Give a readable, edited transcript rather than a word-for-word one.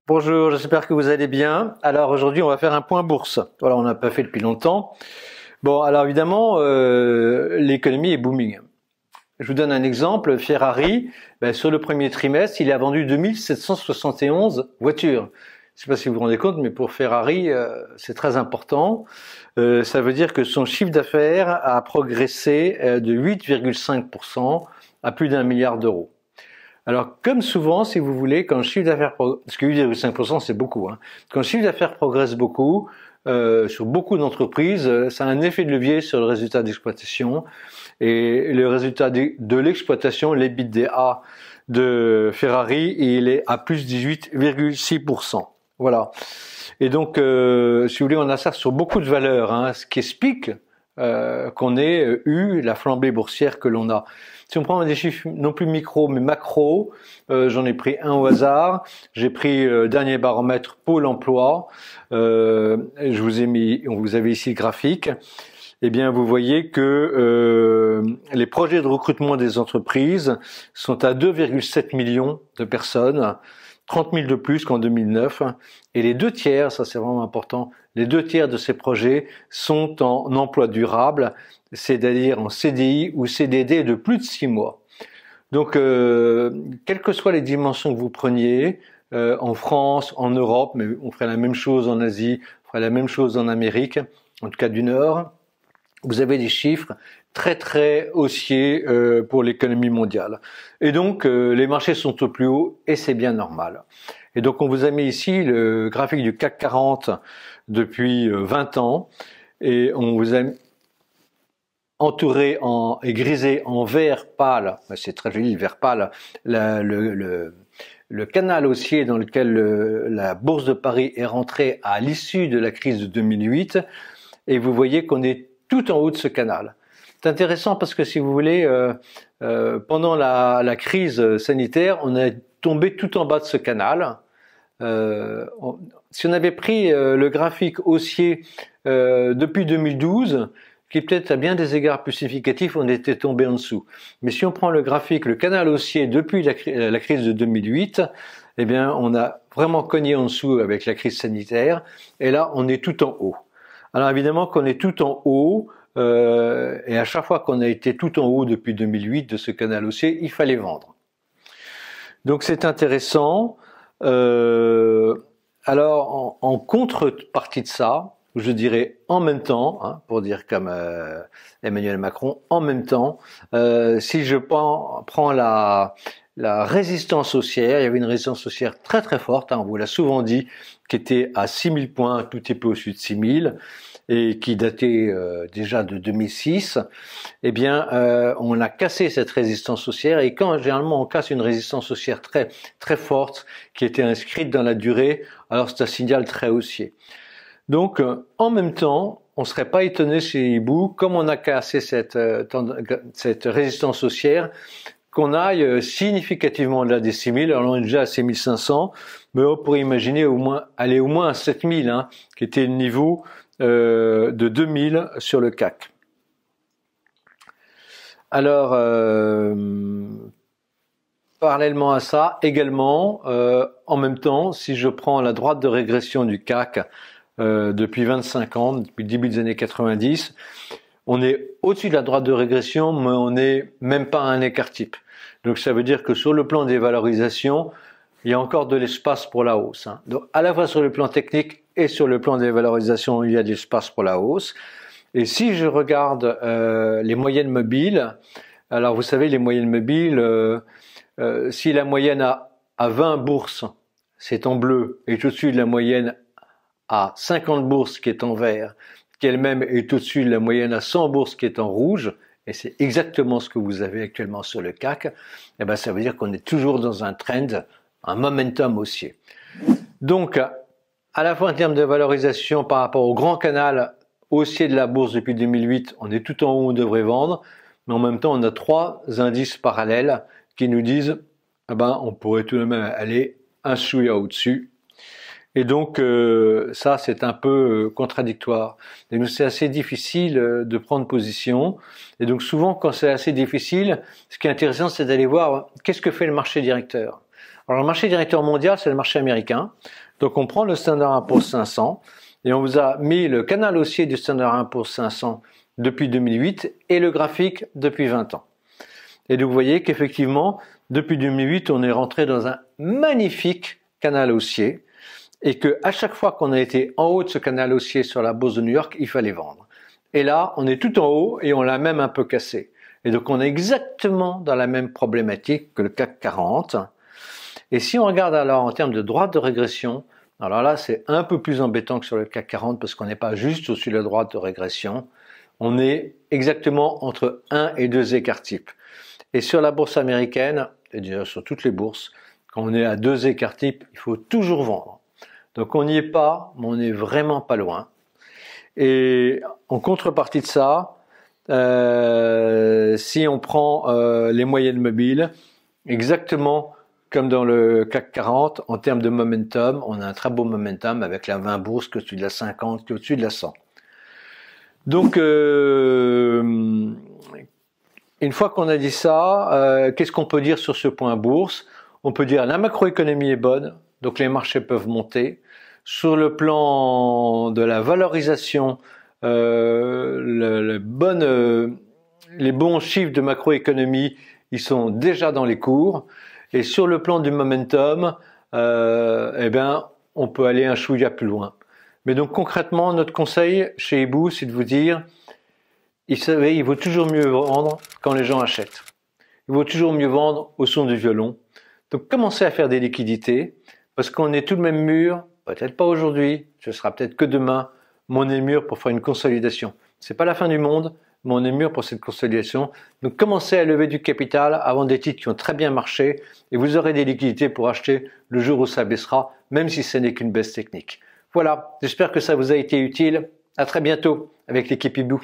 Bonjour, j'espère que vous allez bien. Alors aujourd'hui, on va faire un point bourse. Voilà, on n'a pas fait depuis longtemps. Bon, alors évidemment, l'économie est booming. Je vous donne un exemple. Ferrari, sur le premier trimestre, il a vendu 2771 voitures. Je ne sais pas si vous vous rendez compte, mais pour Ferrari, c'est très important. Ça veut dire que son chiffre d'affaires a progressé de 8,5% à plus d'1 milliard d'euros. Alors, comme souvent, si vous voulez, quand le chiffre d'affaires parce que 8,5% c'est beaucoup, hein. Quand le chiffre d'affaires progresse beaucoup, sur beaucoup d'entreprises, ça a un effet de levier sur le résultat d'exploitation. Et le résultat de l'exploitation, l'EBITDA de Ferrari, il est à plus 18,6%. Voilà. Et donc, si vous voulez, on a ça sur beaucoup de valeurs, hein, ce qui explique qu'on ait eu la flambée boursière que l'on a. Si on prend des chiffres non plus micro mais macro, j'en ai pris un au hasard. J'ai pris le dernier baromètre Pôle emploi. Je vous ai mis, vous avez ici le graphique. Eh bien, vous voyez que les projets de recrutement des entreprises sont à 2,7 millions de personnes, 30 000 de plus qu'en 2009. Et les 2/3, ça c'est vraiment important, les 2/3 de ces projets sont en emploi durable, c'est-à-dire en CDI ou CDD de plus de 6 mois. Donc, quelles que soient les dimensions que vous preniez, en France, en Europe, mais on ferait la même chose en Asie, on ferait la même chose en Amérique, en tout cas du Nord, vous avez des chiffres très haussiers pour l'économie mondiale. Et donc, les marchés sont au plus haut et c'est bien normal. Et donc, on vous a mis ici le graphique du CAC 40 depuis 20 ans et on vous a entouré et grisé en vert pâle, c'est très joli, vert pâle, le canal haussier dans lequel la Bourse de Paris est rentrée à l'issue de la crise de 2008 et vous voyez qu'on est tout en haut de ce canal. C'est intéressant parce que si vous voulez, pendant la crise sanitaire, on est tombé tout en bas de ce canal. Si on avait pris le graphique haussier depuis 2012, qui peut-être à bien des égards plus significatifs, on était tombé en dessous. Mais si on prend le graphique, le canal haussier depuis la crise de 2008, eh bien, on a vraiment cogné en dessous avec la crise sanitaire. Et là, on est tout en haut. Alors évidemment qu'on est tout en haut, et à chaque fois qu'on a été tout en haut depuis 2008 de ce canal haussier, il fallait vendre. Donc c'est intéressant. Alors en contrepartie de ça, je dirais en même temps, hein, pour dire comme Emmanuel Macron, en même temps, si je prends la résistance haussière, il y avait une résistance haussière très forte, hein, on vous l'a souvent dit, qui était à 6000 points, tout petit peu au-dessus de 6000, et qui datait déjà de 2006, eh bien, on a cassé cette résistance haussière, et quand généralement on casse une résistance haussière très forte, qui était inscrite dans la durée, alors c'est un signal très haussier. Donc, en même temps, on ne serait pas étonné chez Hibou, comme on a cassé cette résistance haussière, qu'on aille significativement au-delà des 6000, alors on est déjà à 6500, mais on pourrait imaginer aller au moins à 7000, hein, qui était le niveau de 2000 sur le CAC. Alors, parallèlement à ça, également, en même temps, si je prends la droite de régression du CAC depuis 25 ans, depuis le début des années 90, on est au-dessus de la droite de régression, mais on n'est même pas à un écart type. Donc ça veut dire que sur le plan des valorisations, il y a encore de l'espace pour la hausse, hein. Donc à la fois sur le plan technique et sur le plan des valorisations, il y a de l'espace pour la hausse. Et si je regarde les moyennes mobiles, alors vous savez, les moyennes mobiles, si la moyenne à 20 bourses, c'est en bleu, est au-dessus de la moyenne à 50 bourses qui est en vert, qui elle-même est au-dessus de la moyenne à 100 bourses qui est en rouge, et c'est exactement ce que vous avez actuellement sur le CAC, et ben ça veut dire qu'on est toujours dans un trend, un momentum haussier. Donc, à la fois en termes de valorisation par rapport au grand canal haussier de la bourse depuis 2008, on est tout en haut, on devrait vendre, mais en même temps, on a 3 indices parallèles qui nous disent, eh ben, on pourrait tout de même aller un chouïa au-dessus. Et donc, ça, c'est un peu contradictoire. Et nous, c'est assez difficile de prendre position. Et donc, souvent, quand c'est assez difficile, ce qui est intéressant, c'est d'aller voir qu'est-ce que fait le marché directeur. Alors, le marché directeur mondial, c'est le marché américain. Donc, on prend le Standard & Poor's 500 et on vous a mis le canal haussier du Standard & Poor's 500 depuis 2008 et le graphique depuis 20 ans. Et donc, vous voyez qu'effectivement, depuis 2008, on est rentré dans un magnifique canal haussier et que à chaque fois qu'on a été en haut de ce canal haussier sur la bourse de New York, il fallait vendre. Et là, on est tout en haut et on l'a même un peu cassé. Et donc, on est exactement dans la même problématique que le CAC 40. Et si on regarde alors en termes de droite de régression, alors là, c'est un peu plus embêtant que sur le CAC 40 parce qu'on n'est pas juste au-dessus de la droite de régression. On est exactement entre 1 et 2 écarts types. Et sur la bourse américaine, et déjà sur toutes les bourses, quand on est à 2 écarts types, il faut toujours vendre. Donc on n'y est pas, mais on n'est vraiment pas loin. Et en contrepartie de ça, si on prend les moyennes mobiles, exactement comme dans le CAC 40, en termes de momentum, on a un très beau momentum avec la 20 bourse qui est au-dessus de la 50, qui est au-dessus de la 100. Donc, une fois qu'on a dit ça, qu'est-ce qu'on peut dire sur ce point bourse? On peut dire la macroéconomie est bonne, donc les marchés peuvent monter. Sur le plan de la valorisation, les bons chiffres de macroéconomie, ils sont déjà dans les cours. Et sur le plan du momentum, eh bien, on peut aller un chouïa plus loin. Mais donc concrètement, notre conseil chez Hibou, c'est de vous dire, il vaut toujours mieux vendre quand les gens achètent. Il vaut toujours mieux vendre au son du violon. Donc commencez à faire des liquidités, parce qu'on est tout de même mûr, peut-être pas aujourd'hui, ce sera peut-être que demain, mais on est mûr pour faire une consolidation. C'est pas la fin du monde, mais on est mûr pour cette consolidation. Donc commencez à lever du capital avant des titres qui ont très bien marché et vous aurez des liquidités pour acheter le jour où ça baissera, même si ce n'est qu'une baisse technique. Voilà, j'espère que ça vous a été utile. À très bientôt avec l'équipe Hibou.